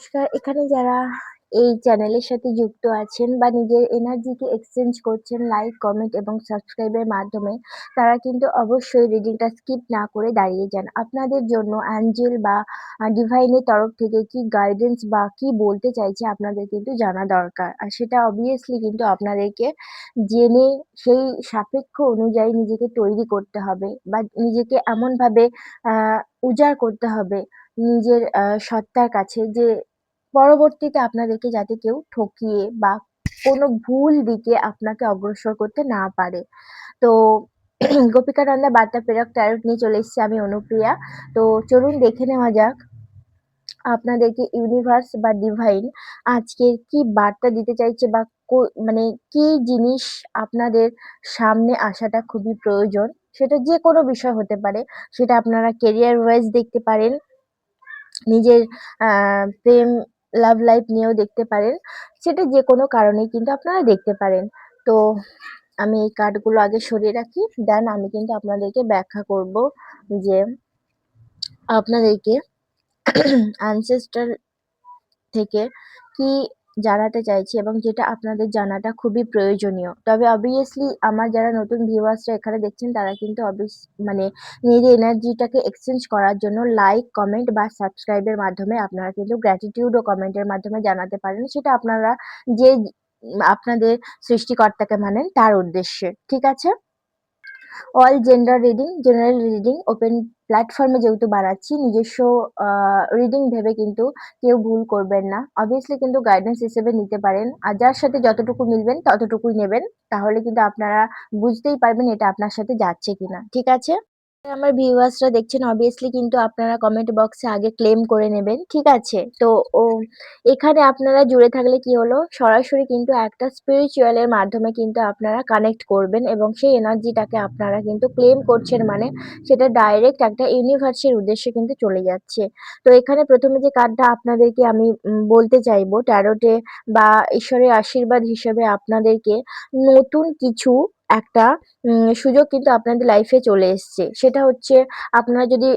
নমস্কার। এখানে যারা এই চ্যানেলের সাথে যুক্ত আছেন বা নিজের এনার্জিকে এক্সচেঞ্জ করছেন লাইক, কমেন্ট এবং সাবস্ক্রাইবের মাধ্যমে, তারা কিন্তু অবশ্যই রিডিংটা স্কিপ না করে দাঁড়িয়ে যান। আপনাদের জন্য অ্যাঞ্জেল বা ডিভাইনের তরফ থেকে কি গাইডেন্স বা কি বলতে চাইছে আপনাদের কিন্তু জানা দরকার। আর সেটা obviously কিন্তু আপনাদেরকে জেনে সেই সাপেক্ষ অনুযায়ী নিজেকে তৈরি করতে হবে বা নিজেকে এমনভাবে আ উজাড় করতে হবে নিজের সত্তার কাছে যে পরবর্তীতে আপনাদেরকে যাতে কেউ ঠকিয়ে বা কোনো ভুল দিকে আপনাকে অগ্রসর করতে না পারে। তো গোপিকা নন্দা বার্তা প্রেরক ট্যারোট নিয়ে চলে এসেছি আমি অনুপ্রিয়া। তো চলুন দেখে নেওয়া যাক আপনাদেরকে ইউনিভার্স বা ডিভাইন আজকে কি বার্তা দিতে চাইছে বা মানে কি জিনিস আপনাদের সামনে আসাটা খুবই প্রয়োজন। সেটা যেকোনো বিষয় হতে পারে। সেটা আপনারা কেরিয়ার ওয়াইজ দেখতে পারেন, নিজের প্রেম লাভ লাইফ নিয়েও দেখতে পারেন। সেটা যেকোনো কারণেই কিন্তু আপনারা দেখতে পারেন। তো আমি এই কার্ডগুলো আগে সরিয়ে রাখি। দেন আমি কিন্তু আপনাদেরকে ব্যাখ্যা করব যে আপনাদেরকে ancestral থেকে কি জানাতে চাইছি এবং যেটা আপনাদের জানাটা খুবই প্রয়োজনীয়। তবে obviously আমার যারা নতুন ভিউয়ার্সরা এখানে দেখছেন তারা কিন্তু মানে নিজেদের এনার্জিটাকে এক্সচেঞ্জ করার জন্য লাইক, কমেন্ট বা সাবস্ক্রাইবের মাধ্যমে আপনারা কিন্তু গ্র্যাটিটিউড ও কমেন্টের মাধ্যমে জানাতে পারেন। সেটা আপনারা যে আপনাদের সৃষ্টিকর্তাকে মানেন তার উদ্দেশ্যে। ঠিক আছে? All gender reading, general reading open প্ল্যাটফর্মে যেহেতু বানাচ্ছি নিজস্ব রিডিং ভেবে কিন্তু কেউ ভুল করবেন না। অবভিয়াসলি কিন্তু গাইডেন্স হিসেবে নিতে পারেন। আর যার সাথে যতটুকু মিলবেন ততটুকুই নেবেন। তাহলে কিন্তু আপনারা বুঝতেই পারবেন এটা আপনার সাথে যাচ্ছে কিনা। ঠিক আছে? আমার ভিউয়ার্সরা দেখছেন অবভিয়াসলি কিন্তু আপনারা কমেন্ট বক্সে আগে ক্লেম করে নেবেন। ঠিক আছে? তো ও এখানে আপনারা জুড়ে থাকলে কি হলো সরাসরি কিন্তু একটা স্পিরিচুয়াল এর মাধ্যমে কিন্তু আপনারা কানেক্ট করবেন এবং সেই এনার্জিটাকে আপনারা কিন্তু ক্লেম করছেন মানে সেটা ডাইরেক্ট একটা ইউনিভার্সের উদ্দেশ্যে কিন্তু চলে যাচ্ছে। তো এখানে ১ম এ যে কার্ডটা আপনাদেরকে আমি বলতে চাইবো ট্যারোটে বা ঈশ্বরের আশীর্বাদ হিসেবে আপনাদেরকে নতুন কিছু একটা সুযোগ কিন্তু আপনাদের লাইফে চলে এসছে। সেটা হচ্ছে আপনারা যদি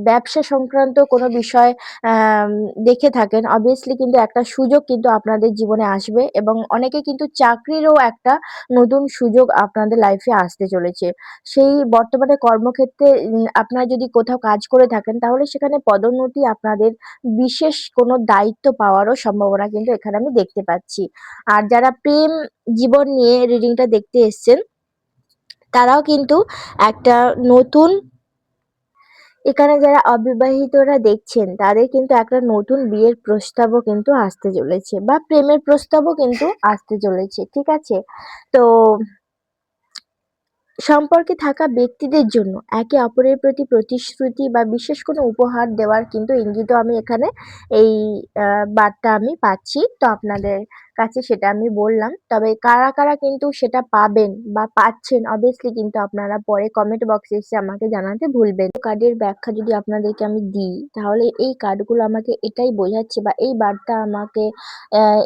ব্যবসা সংক্রান্ত কোনো বিষয় আম দেখে থাকেন obviously কিন্তু একটা সুযোগ কিন্তু আপনাদের জীবনে আসবে এবং অনেকে কিন্তু চাকরিরও একটা নতুন সুযোগ আপনাদের লাইফে আসতে চলেছে। সেই বর্তমানে কর্মক্ষেত্রে আপনারা যদি কোথাও কাজ করে থাকেন তাহলে সেখানে পদোন্নতি আপনাদের বিশেষ কোনো দায়িত্ব পাওয়ারও সম্ভাবনা কিন্তু এখানে আমি দেখতে পাচ্ছি। আর যারা প্রেম জীবন নিয়ে রিডিংটা দেখতে এসছেন তারাও কিন্তু একটা নতুন এখানে যারা অবিবাহিতরা দেখছেন তাদের কিন্তু একটা নতুন বিয়ের প্রস্তাবও কিন্তু আসতে চলেছে বা প্রেমের প্রস্তাবও কিন্তু আসতে চলেছে। ঠিক আছে? তো সম্পর্কে থাকা ব্যক্তিদের জন্য একে অপরের প্রতি প্রতিশ্রুতি বা বিশেষ কোনো উপহার দেওয়ার কিন্তু ইঙ্গিতও আমি এখানে এই বার্তা আমি পাচ্ছি। তো আপনাদের কাছে সেটা আমি বললাম। তবে কারা, কারা কিন্তু সেটা পাবেন বা পাচ্ছেন obviously কিন্তু আপনারা পরে কমেন্ট বক্সে এসে আমাকে জানাতে ভুলবেন না। কার্ডের ব্যাখ্যা যদি আপনাদেরকে আমি দিই তাহলে এই কার্ডগুলো আমাকে এটাই বোঝাচ্ছে বা এই বার্তা আমাকে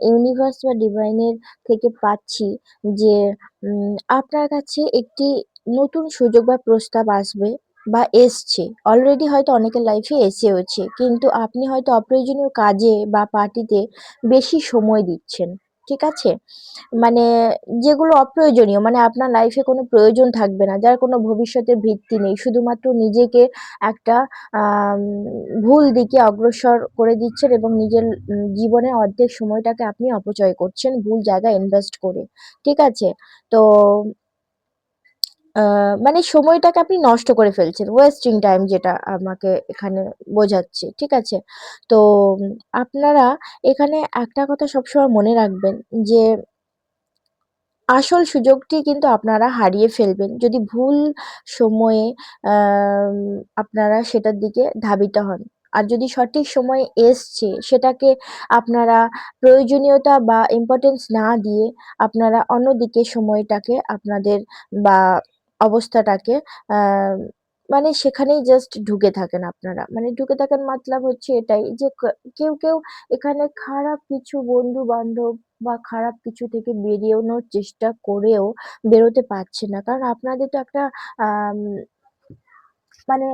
ইউনিভার্স বা ডিভাইনের থেকে পাচ্ছি যে আপনার কাছে একটি নতুন সুযোগ বা প্রস্তাব আসবে বা এসছে। অলরেডি হয়তো অনেকের লাইফে এসেওছে। কিন্তু আপনি হয়তো অপ্রয়োজনীয় কাজে বা পার্টিতে বেশি সময় দিচ্ছেন। ঠিক আছে? মানে যেগুলো অপ্রয়োজনীয় মানে আপনার লাইফে কোনো প্রয়োজন থাকবে না। যার কোনো ভবিষ্যতের ভিত্তি নেই। শুধুমাত্র নিজেকে একটা আম ভুল দিকে অগ্রসর করে দিচ্ছেন এবং নিজের জীবনের অর্ধেক সময়টাকে আপনি অপচয় করছেন ভুল জায়গায় ইনভেস্ট করে। ঠিক আছে? তো আ মানে সময়টাকে আপনি নষ্ট করে ফেলছেন। ওয়েস্টিং টাইম যেটা আমাকে এখানে বোঝাচ্ছে। ঠিক আছে? তো আপনারা এখানে একটা কথা সবসময় মনে রাখবেন যে আসল সুযোগটি কিন্তু আপনারা হারিয়ে ফেলবেন। যদি ভুল সময়ে আম আপনারা সেটার দিকে ধাবিত হন। আর যদি সঠিক সময় এসছে সেটাকে আপনারা প্রয়োজনীয়তা বা ইম্পোর্টেন্স না দিয়ে আপনারা অন্যদিকে সময়টাকে আপনাদের বা অবস্থাটাকে আ মানে সেখানেই জাস্ট ঢুকে থাকেন আপনারা। মানে ঢুকে থাকার মাতলাব হচ্ছে এটাই যে কেউ এখানে খারাপ কিছু বন্ধু-বান্ধব বা খারাপ কিছু থেকে বেরিয়েনোর চেষ্টা করেও বেরোতে পারছে না। কারণ আপনাদের তো একটা আম মানে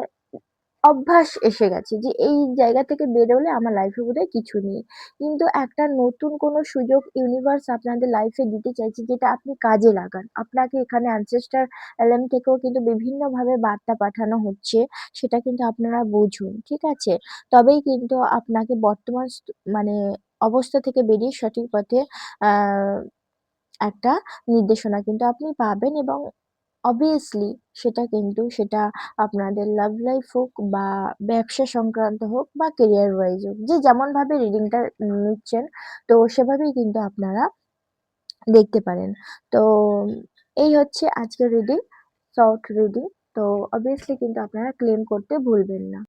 অভ্যাস এসে গেছে যে এই জায়গা থেকে বেরোলে আমার লাইফে বোধহয় কিছু নেই। কিন্তু একটা নতুন কোনো সুযোগ ইউনিভার্স আপনাদের লাইফে দিতে চাইছে যেটা আপনি কাজে লাগান। আপনাকে এখানে অ্যানসেস্টর অ্যালম থেকেও কিন্তু বিভিন্নভাবে বার্তা পাঠানো হচ্ছে। সেটা কিন্তু আপনারা বুঝুন। ঠিক আছে? তবেই কিন্তু আপনাকে বর্তমান মানে অবস্থা থেকে বেরিয়ে সঠিক পথে আ একটা নির্দেশনা কিন্তু আপনি পাবেন এবং obviously সেটা আপনাদের লাভ লাইফ হোক বা ব্যবসা সংক্রান্ত হোক বা কেরিয়ার ওয়াইজ হোক। যে যেমনভাবে রিডিংটা নিচ্ছেন তো সেভাবেই কিন্তু আপনারা দেখতে পারেন। তো এই হচ্ছে আজকের রিডিং, শর্ট রিডিং। তো obviously কিন্তু আপনারা ক্লেম করতে ভুলবেন না।